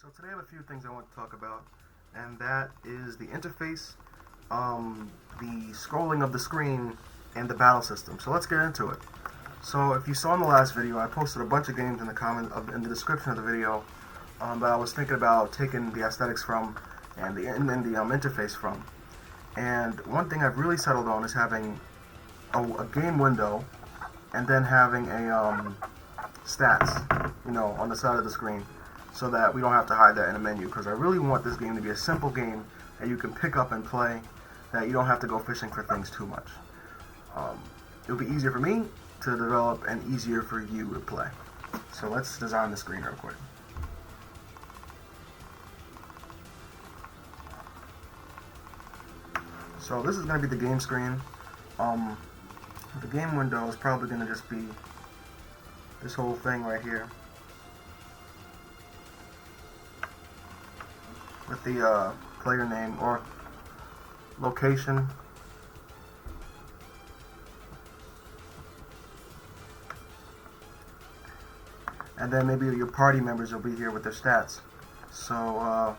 So today I have a few things I want to talk about, and that is the interface, the scrolling of the screen, and the battle system. So let's get into it. So if you saw in the last video, I posted a bunch of games in the in the description of the video that I was thinking about taking the aesthetics from and the interface from. And one thing I've really settled on is having a game window, and then having a stats, on the side of the screen, so that we don't have to hide that in a menu. Because I really want this game to be a simple game that you can pick up and play, that you don't have to go fishing for things too much. It'll be easier for me to develop and easier for you to play. So let's design the screen real quick. So this is going to be the game screen. The game window is probably going to just be this whole thing right here, with the player name or location, and then maybe your party members will be here with their stats. So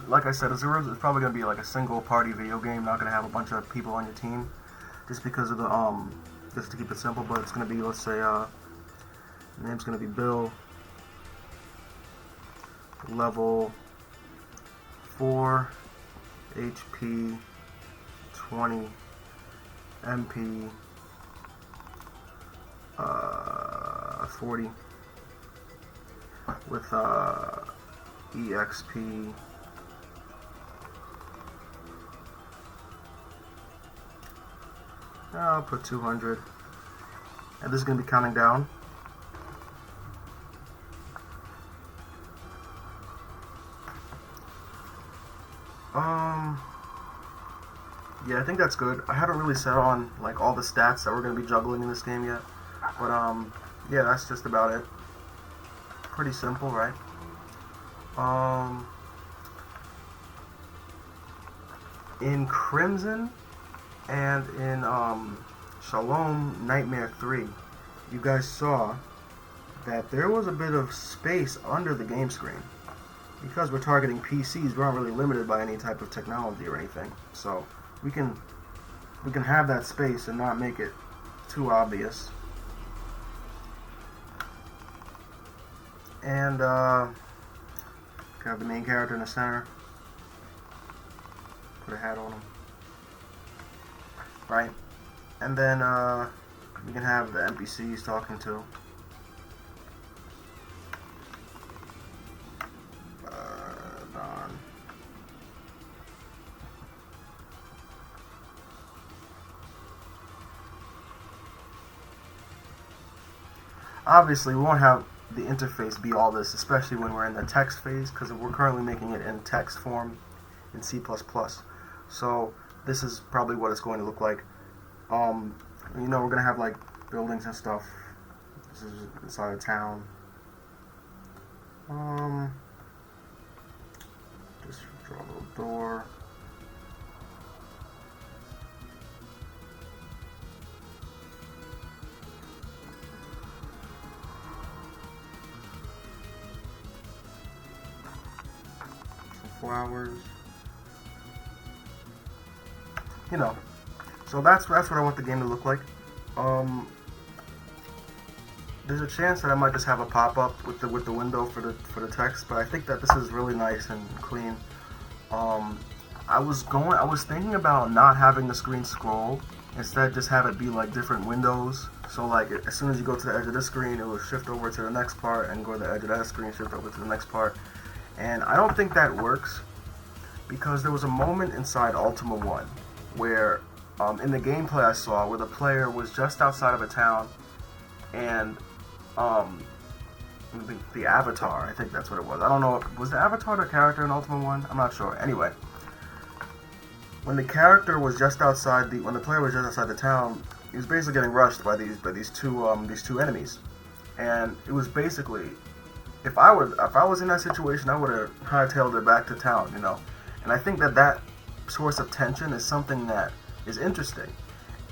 like I said, it's probably going to be like a single party video game, not going to have a bunch of people on your team, just because of the just to keep it simple. But it's going to be, let's say, name's going to be Bill, level 4, HP 20, MP 40, with EXP I'll put 200, and this is going to be counting down. Yeah, I think that's good. I haven't really set on like all the stats that we're going to be juggling in this game yet, but yeah, that's just about it. Pretty simple, right? In Crimson and in Shalom Nightmare 3, you guys saw that there was a bit of space under the game screen. Because we're targeting PCs, we aren't really limited by any type of technology or anything. So we can have that space and not make it too obvious. And have the main character in the center. Put a hat on him. Right? And then we can have the NPCs talking to. Obviously, we won't have the interface be all this, especially when we're in the text phase, because we're currently making it in text form in C++. So this is probably what it's going to look like. We're going to have like buildings and stuff. This is inside a town. Just draw a little door. Flowers, so that's what I want the game to look like. There's a chance that I might just have a pop-up with the window for the text, but I think that this is really nice and clean. I was thinking about not having the screen scroll, instead just have it be like different windows. So like as soon as you go to the edge of this screen, it will shift over to the next part, and go to the edge of that screen, shift over to the next part. And I don't think that works, because there was a moment inside Ultima 1 where, in the gameplay I saw, where the player was just outside of a town, and the avatar, I think that's what it was. I don't know, was the avatar the character in Ultima 1? I'm not sure. Anyway, when the character was just outside when the player was just outside the town, he was basically getting rushed by these two enemies, and it was basically, if I was in that situation, I would have hightailed it back to town, And I think that source of tension is something that is interesting.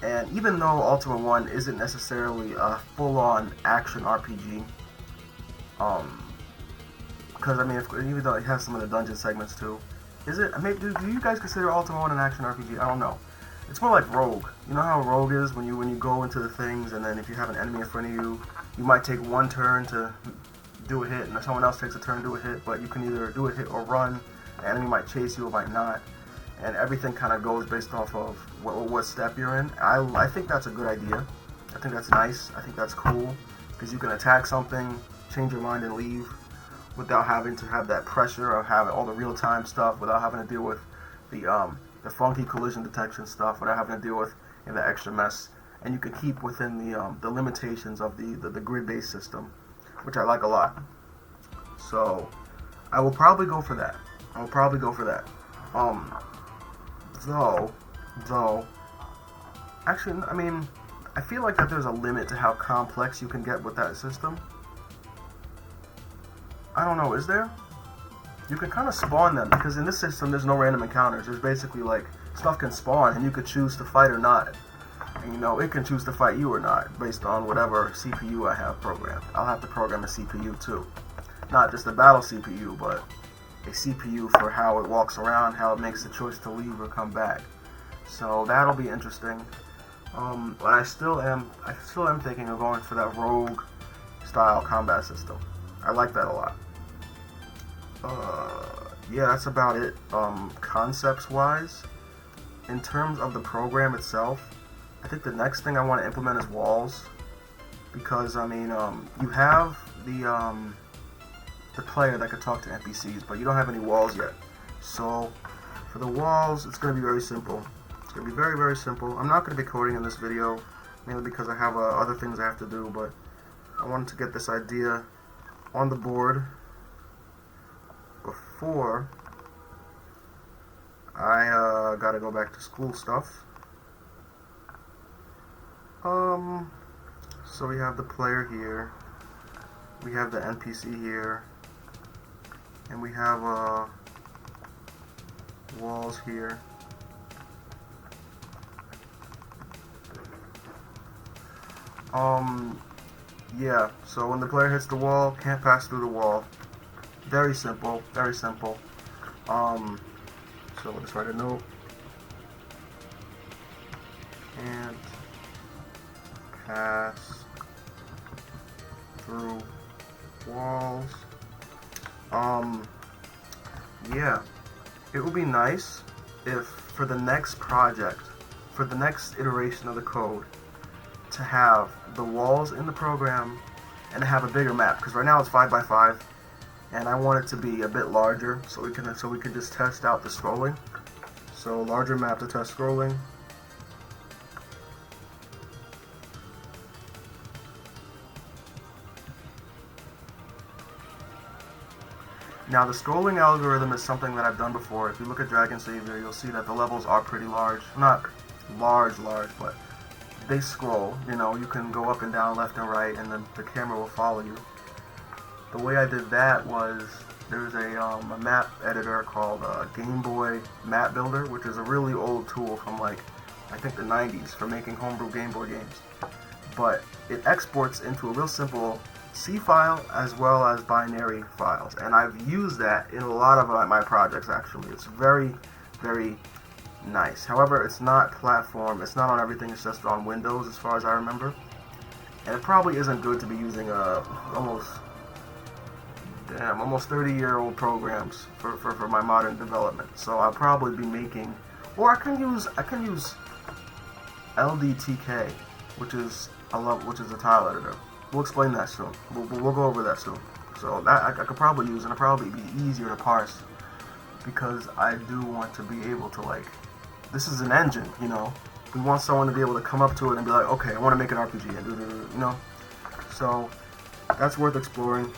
And even though Ultima 1 isn't necessarily a full-on action RPG, because I mean, even though it has some of the dungeon segments too, is it? Maybe do you guys consider Ultima 1 an action RPG? I don't know. It's more like Rogue. You know how Rogue is when you go into the things, and then if you have an enemy in front of you, you might take one turn to do a hit, and if someone else takes a turn to do a hit, but you can either do a hit or run. The enemy might chase you or might not, and everything kind of goes based off of what step you're in. I think that's a good idea. I think that's nice. I think that's cool because you can attack something, change your mind, and leave without having to have that pressure of having all the real-time stuff, without having to deal with the funky collision detection stuff, without having to deal with the extra mess. And you can keep within the limitations of the grid-based system, which I like a lot. So I will probably go for that. Though, actually, I mean, I feel like that there's a limit to how complex you can get with that system. I don't know, is there? You can kind of spawn them, because in this system there's no random encounters. There's basically like, stuff can spawn and you could choose to fight or not. And you know, it can choose to fight you or not, based on whatever CPU I have programmed. I'll have to program a CPU too. Not just a battle CPU, but a CPU for how it walks around, how it makes the choice to leave or come back. So that'll be interesting. But I still am thinking of going for that rogue style combat system. I like that a lot. Yeah, that's about it. Concepts wise, in terms of the program itself, I think the next thing I want to implement is walls, because I mean, you have the player that could talk to NPCs, but you don't have any walls yet. So for the walls, it's going to be very simple. It's going to be very, very simple. I'm not going to be coding in this video, mainly because I have other things I have to do, but I wanted to get this idea on the board before I gotta go back to school stuff. So we have the player here, we have the NPC here, and we have walls here. Yeah, so when the player hits the wall, can't pass through the wall. Very simple, very simple. So we'll just write a note. Can't pass through walls. Yeah, it would be nice if for the next project, for the next iteration of the code, to have the walls in the program and to have a bigger map, because right now it's 5 by 5, and I want it to be a bit larger so we can just test out the scrolling. So larger map to test scrolling. Now the scrolling algorithm is something that I've done before. If you look at Dragon Savior, you'll see that the levels are pretty large. Not large, but they scroll. You know, you can go up and down, left and right, and then the camera will follow you. The way I did that was, there's a map editor called Game Boy Map Builder, which is a really old tool from like, I think the 90s for making homebrew Game Boy games. But it exports into a real simple C file as well as binary files, and I've used that in a lot of my projects actually. It's very, very nice. However, it's not platform, it's not on everything, it's just on Windows as far as I remember. And it probably isn't good to be using almost 30-year-old programs for my modern development. So I'll probably be making, or I can use LDTK, which is a tile editor. We'll explain that soon. We'll go over that soon. So that I could probably use, and it'll probably be easier to parse, because I do want to be able to, like, this is an engine, you know. We want someone to be able to come up to it and be like, okay, I want to make an RPG, and do, you know. So that's worth exploring.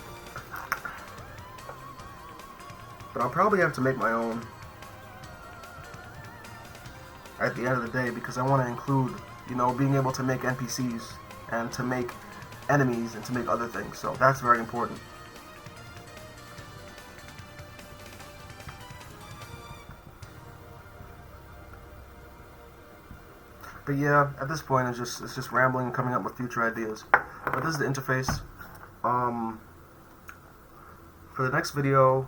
But I'll probably have to make my own at the end of the day, because I want to include, you know, being able to make NPCs and to make enemies and to make other things. So that's very important. But yeah, at this point it's just rambling and coming up with future ideas. But this is the interface. For the next video,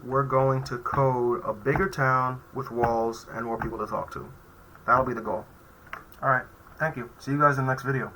we're going to code a bigger town with walls and more people to talk to. That'll be the goal. Alright, thank you. See you guys in the next video.